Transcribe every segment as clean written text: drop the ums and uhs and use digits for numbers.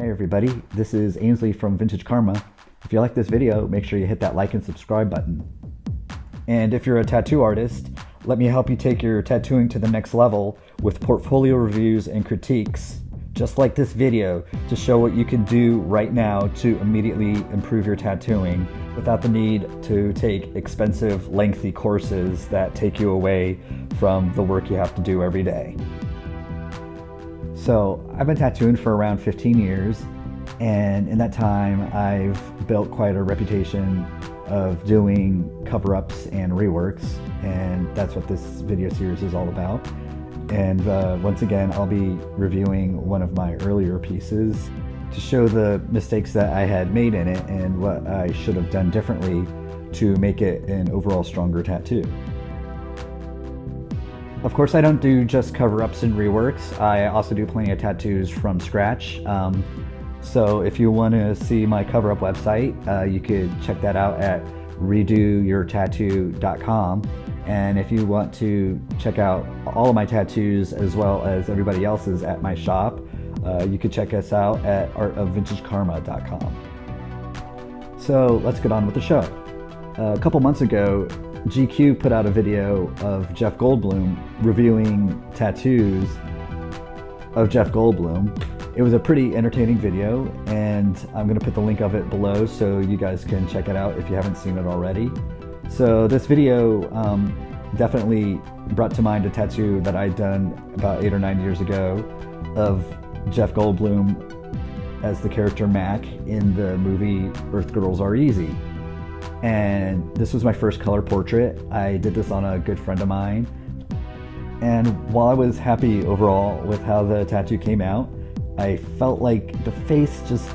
Hey everybody, this is Ainsley from Vintage Karma. If you like this video, make sure you hit that like and subscribe button. And if you're a tattoo artist, let me help you take your tattooing to the next level with portfolio reviews and critiques, just like this video, to show what you can do right now to immediately improve your tattooing without the need to take expensive, lengthy courses that take you away from the work you have to do every day. So I've been tattooing for around 15 years, and in that time I've built quite a reputation of doing cover-ups and reworks, and that's what this video series is all about. And once again, I'll be reviewing one of my earlier pieces to show the mistakes that I had made in it and what I should have done differently to make it an overall stronger tattoo. Of course, I don't do just cover-ups and reworks. I also do plenty of tattoos from scratch. So if you want to see my cover-up website, you could check that out at redoyourtattoo.com. And if you want to check out all of my tattoos as well as everybody else's at my shop, you could check us out at artofvintagekarma.com. So let's get on with the show. A couple months ago, GQ put out a video of Jeff Goldblum reviewing tattoos of Jeff Goldblum. It was a pretty entertaining video, and I'm going to put the link of it below so you guys can check it out if you haven't seen it already. So this video definitely brought to mind a tattoo that I'd done about 8 or 9 years ago of Jeff Goldblum as the character Mac in the movie Earth Girls Are Easy. And this was my first color portrait. I did this on a good friend of mine. And while I was happy overall with how the tattoo came out, I felt like the face just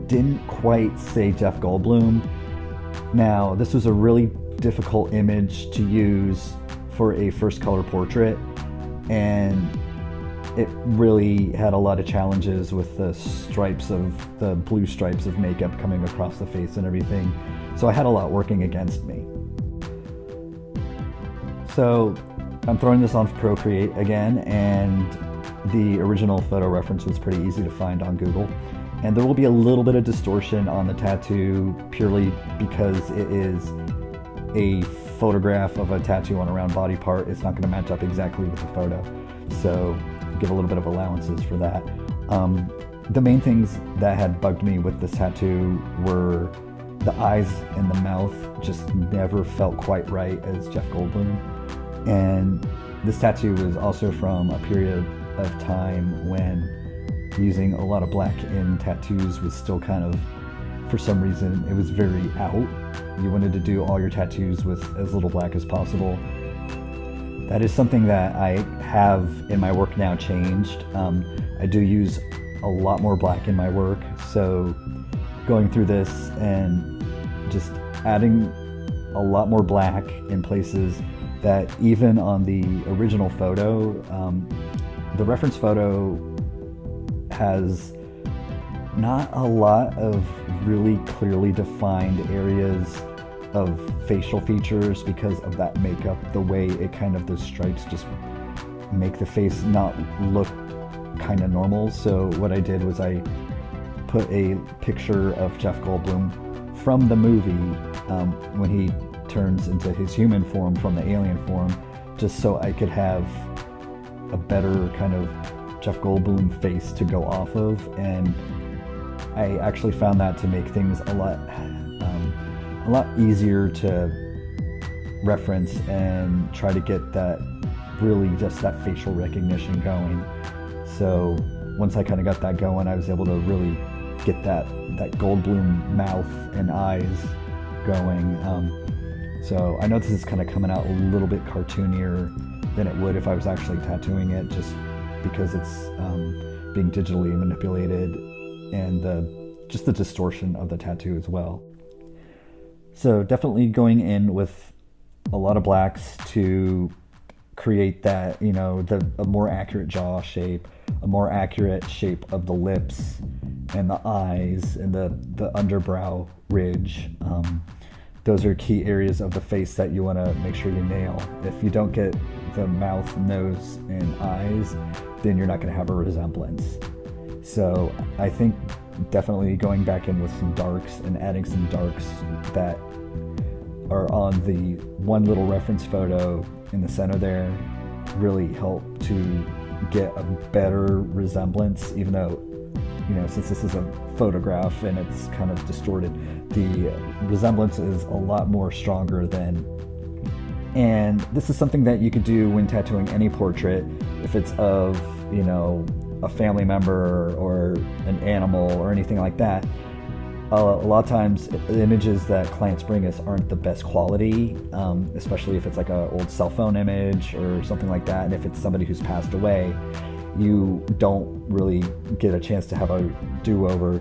didn't quite say Jeff Goldblum. Now, this was a really difficult image to use for a first color portrait, and it really had a lot of challenges with the blue stripes of makeup coming across the face and everything. So I had a lot working against me. So I'm throwing this on Procreate again, and the original photo reference was pretty easy to find on Google. And there will be a little bit of distortion on the tattoo purely because it is a photograph of a tattoo on a round body part. It's not going to match up exactly with the photo. So give a little bit of allowances for that. The main things that had bugged me with this tattoo were the eyes and the mouth just never felt quite right as Jeff Goldblum. And this tattoo was also from a period of time when using a lot of black in tattoos was still kind of, for some reason, it was very out. You wanted to do all your tattoos with as little black as possible. That is something that I have in my work now changed. I do use a lot more black in my work, so going through this and just adding a lot more black in places that even on the original photo, the reference photo has not a lot of really clearly defined areas of facial features because of that makeup, the way it kind of, the stripes just make the face not look kind of normal. So what I did was I put a picture of Jeff Goldblum from the movie when he turns into his human form from the alien form, just so I could have a better kind of Jeff Goldblum face to go off of. And I actually found that to make things a lot easier to reference and try to get that, really just that facial recognition going. So once I kind of got that going, I was able to really get that Goldblum mouth and eyes going. So I know this is kind of coming out a little bit cartoonier than it would if I was actually tattooing it, just because it's being digitally manipulated, and just the distortion of the tattoo as well. So definitely going in with a lot of blacks to create that, a more accurate jaw shape, a more accurate shape of the lips and the eyes and the underbrow ridge. Those are key areas of the face that you want to make sure you nail. If you don't get the mouth, nose, and eyes, then you're not going to have a resemblance. So I think definitely going back in with some darks and adding some darks that are on the one little reference photo in the center there really help to get a better resemblance, even though, since this is a photograph and it's kind of distorted, the resemblance is a lot more stronger than. And this is something that you could do when tattooing any portrait, if it's of, a family member or an animal or anything like that. A lot of times the images that clients bring us aren't the best quality, especially if it's like an old cell phone image or something like that. And if it's somebody who's passed away, you don't really get a chance to have a do-over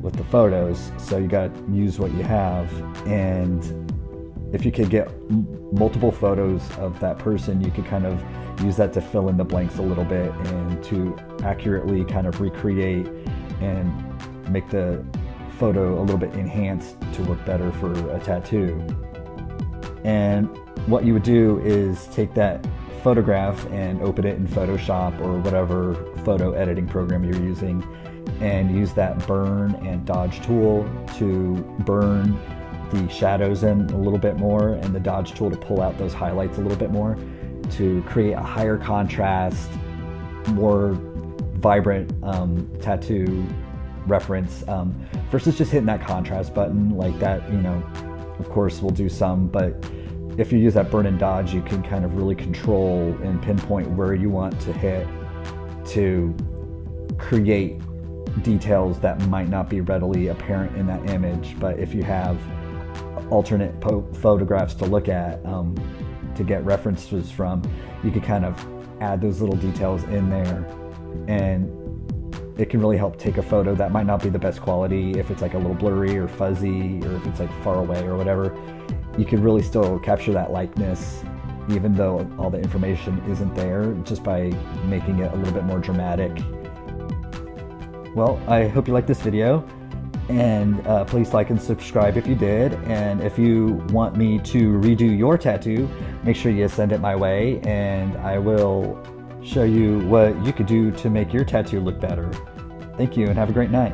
with the photos. So you got to use what you have. And if you could get multiple photos of that person, you could kind of use that to fill in the blanks a little bit and to accurately kind of recreate and make the photo a little bit enhanced to work better for a tattoo. And what you would do is take that photograph and open it in Photoshop or whatever photo editing program you're using, and use that burn and dodge tool to burn the shadows in a little bit more, and the dodge tool to pull out those highlights a little bit more, to create a higher contrast, more vibrant tattoo reference, versus just hitting that contrast button like that. Of course we'll do some, but if you use that burn and dodge, you can kind of really control and pinpoint where you want to hit to create details that might not be readily apparent in that image. But if you have alternate photographs to look at, to get references from, you can kind of add those little details in there, and it can really help take a photo that might not be the best quality. If it's like a little blurry or fuzzy, or if it's like far away or whatever, you can really still capture that likeness, even though all the information isn't there, just by making it a little bit more dramatic. Well, I hope you liked this video, and please like and subscribe if you did. And if you want me to redo your tattoo, make sure you send it my way, and I will show you what you could do to make your tattoo look better. Thank you, and have a great night.